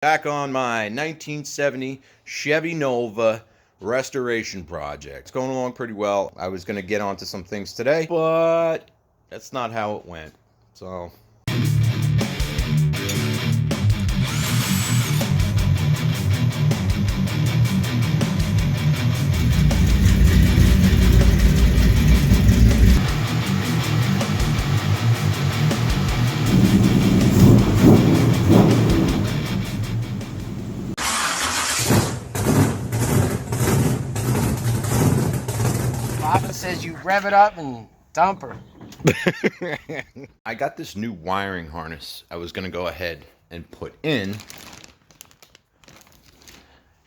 Back on my 1970 Chevy Nova restoration project. It's going along pretty well. I was going to get onto some things today, but that's not how it went. So Papa says you rev it up and dump her. I got this new wiring harness I was going to go ahead and put in.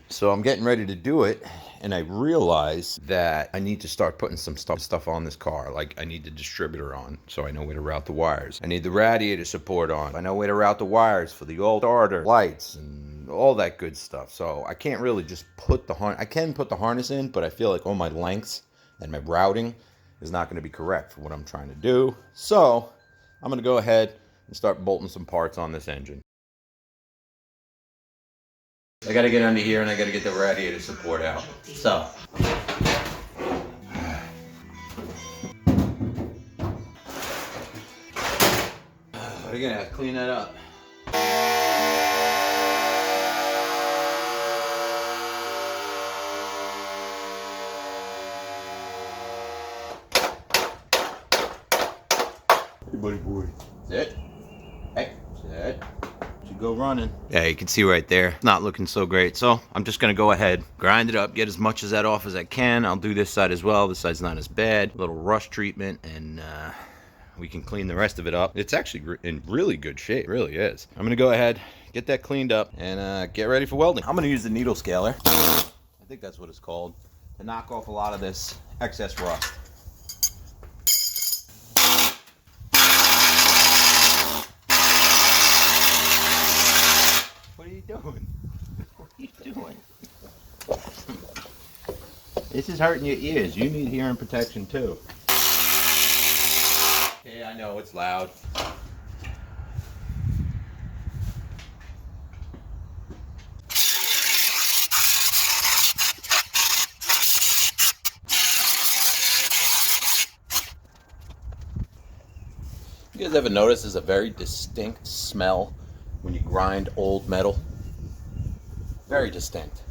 So I'm getting ready to do it, and I realize that I need to start putting some stuff on this car. Like, I need the distributor on, so I know where to route the wires. I need the radiator support on. I know where to route the wires for the old starter, lights, and all that good stuff. So I can't really just put the harness. I can put the harness in, but I feel like all my lengths and my routing is not going to be correct for what I'm trying to do. So I'm going to go ahead and start bolting some parts on this engine. I got to get under here and I got to get the radiator support out. So we're going to have to clean that up. Hey, buddy boy. Sit. Hey, sit. Should go running. Yeah, you can see right there, not looking so great. So I'm just gonna go ahead, grind it up, get as much of that off as I can. I'll do this side as well. This side's not as bad. A little rust treatment, and we can clean the rest of it up. It's actually in really good shape, it really is. I'm gonna go ahead, get that cleaned up, and get ready for welding. I'm gonna use the needle scaler, I think that's what it's called, to knock off a lot of this excess rust. What are you doing? What are you doing? This is hurting your ears. You need hearing protection too. Yeah, I know, it's loud. You guys ever notice there's a very distinct smell when you grind old metal? Very distinct.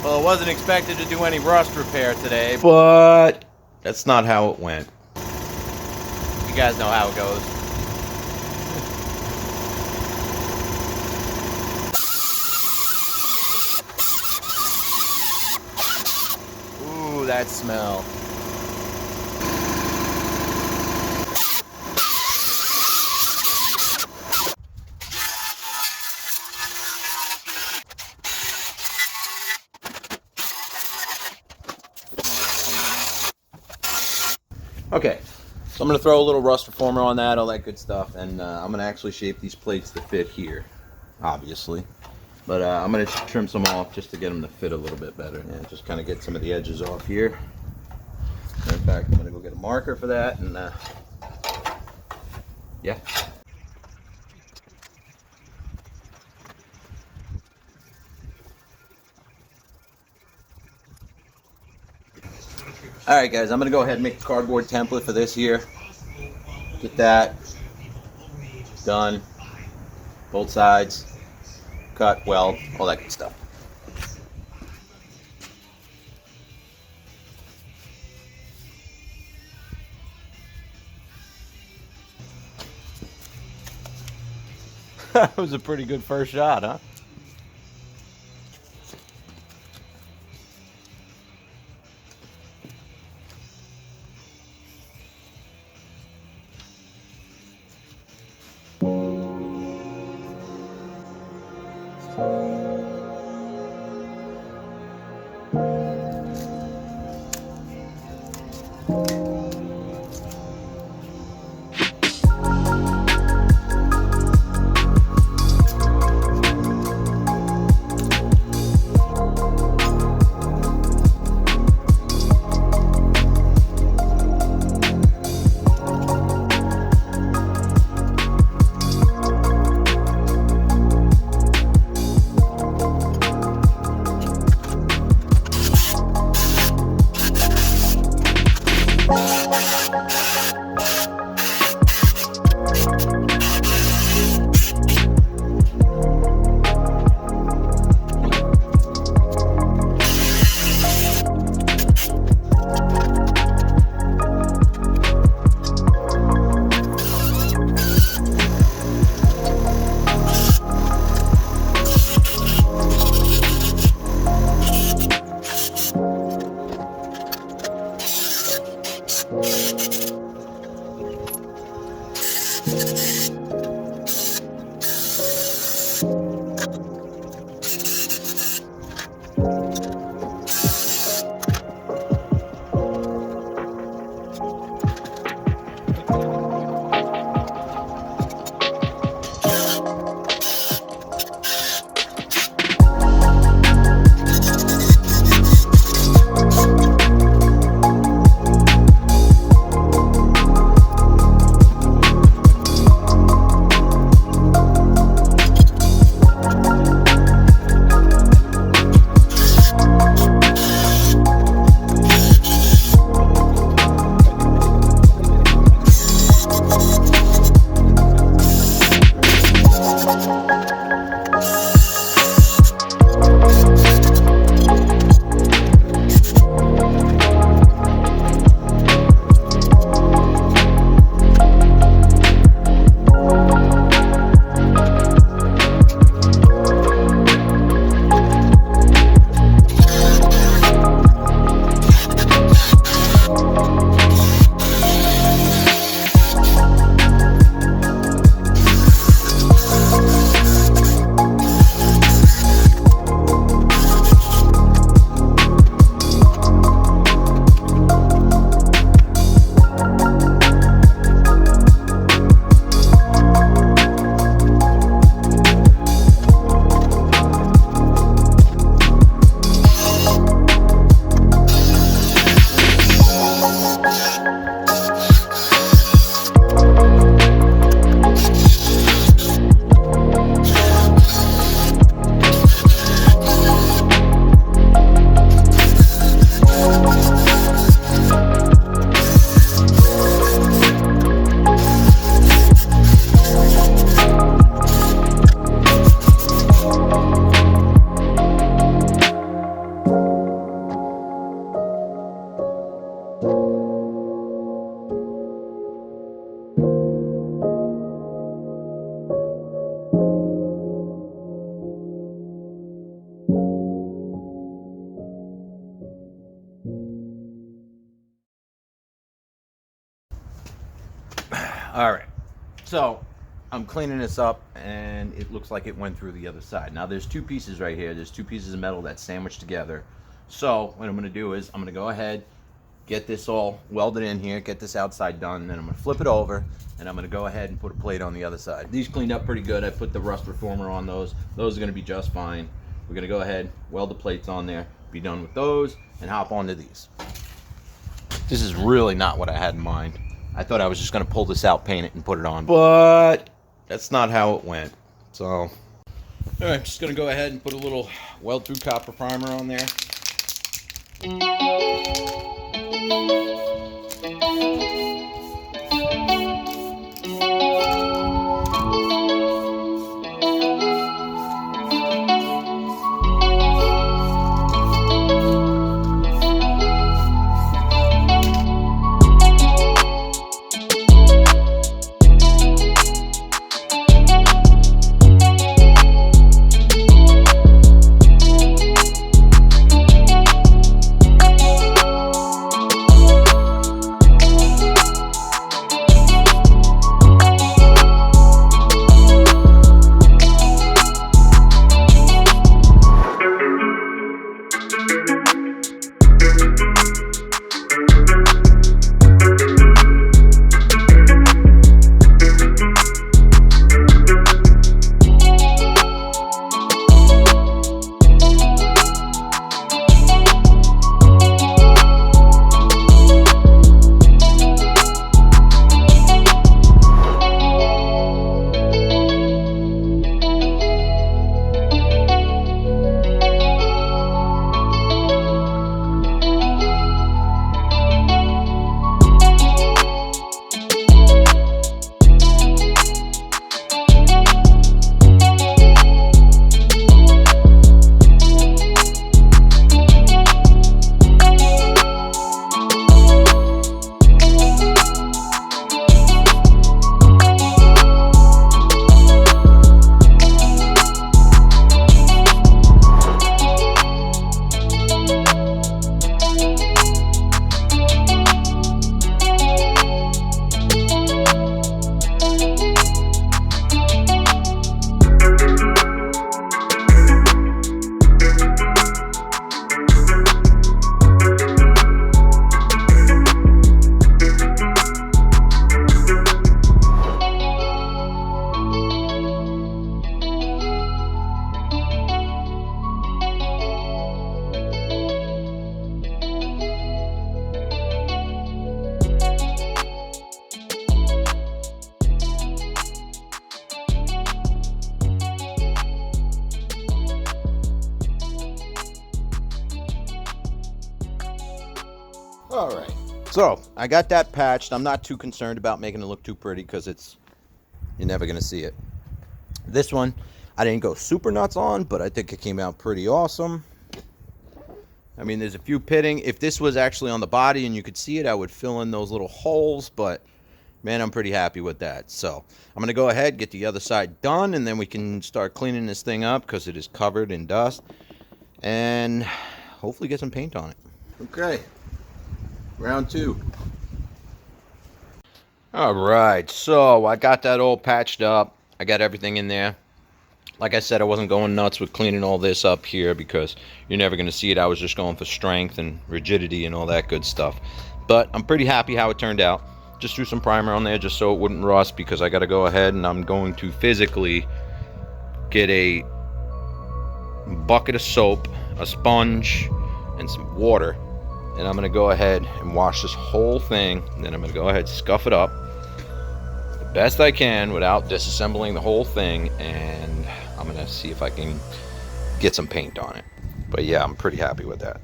Well, I wasn't expected to do any rust repair today, but that's not how it went. You guys know how it goes. Ooh, that smell. Okay, so I'm going to throw a little rust reformer on that, all that good stuff, and I'm going to actually shape these plates to fit here, obviously. But I'm going to trim some off just to get them to fit a little bit better, and just kind of get some of the edges off here. In fact, I'm going to go get a marker for that, and yeah. Alright guys, I'm going to go ahead and make the cardboard template for this here. Get that done. Both sides. Cut, weld, all that good stuff. That was a pretty good first shot, huh? All right, so I'm cleaning this up and it looks like it went through the other side. Now there's two pieces right here. There's two pieces of metal that's sandwiched together. So what I'm gonna do is I'm gonna go ahead, get this all welded in here, get this outside done, then I'm gonna flip it over and I'm gonna go ahead and put a plate on the other side. These cleaned up pretty good. I put the rust reformer on those. Those are gonna be just fine. We're gonna go ahead, weld the plates on there, be done with those, and hop onto these. This is really not what I had in mind. I thought I was just gonna pull this out, paint it, and put it on, but that's not how it went. So, all right, just gonna go ahead and put a little weld-through copper primer on there. So I got that patched. I'm not too concerned about making it look too pretty because you're never gonna see it. This one I didn't go super nuts on, but I think it came out pretty awesome. I mean, there's a few pitting. If this was actually on the body and you could see it, I would fill in those little holes, but man, I'm pretty happy with that. So I'm gonna go ahead, get the other side done, and then we can start cleaning this thing up because it is covered in dust, and hopefully get some paint on it. Okay, round two. All right, so I got that all patched up. I got everything in there. Like I said, I wasn't going nuts with cleaning all this up here because you're never going to see it. I was just going for strength and rigidity and all that good stuff. But I'm pretty happy how it turned out. Just threw some primer on there just so it wouldn't rust because I got to go ahead and I'm going to physically get a bucket of soap, a sponge, and some water. And I'm going to go ahead and wash this whole thing. And then I'm going to go ahead and scuff it up the best I can without disassembling the whole thing. And I'm going to see if I can get some paint on it. But yeah, I'm pretty happy with that.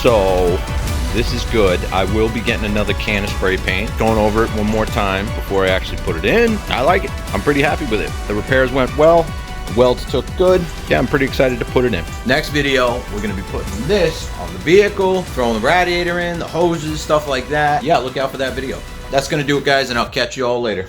So this is good. I will be getting another can of spray paint, going over it one more time before I actually put it in. I like it. I'm pretty happy with it. The repairs went well. The welds took good. Yeah, I'm pretty excited to put it in. Next video, we're going to be putting this on the vehicle, throwing the radiator in, the hoses, stuff like that. Yeah, look out for that video. That's going to do it, guys, and I'll catch you all later.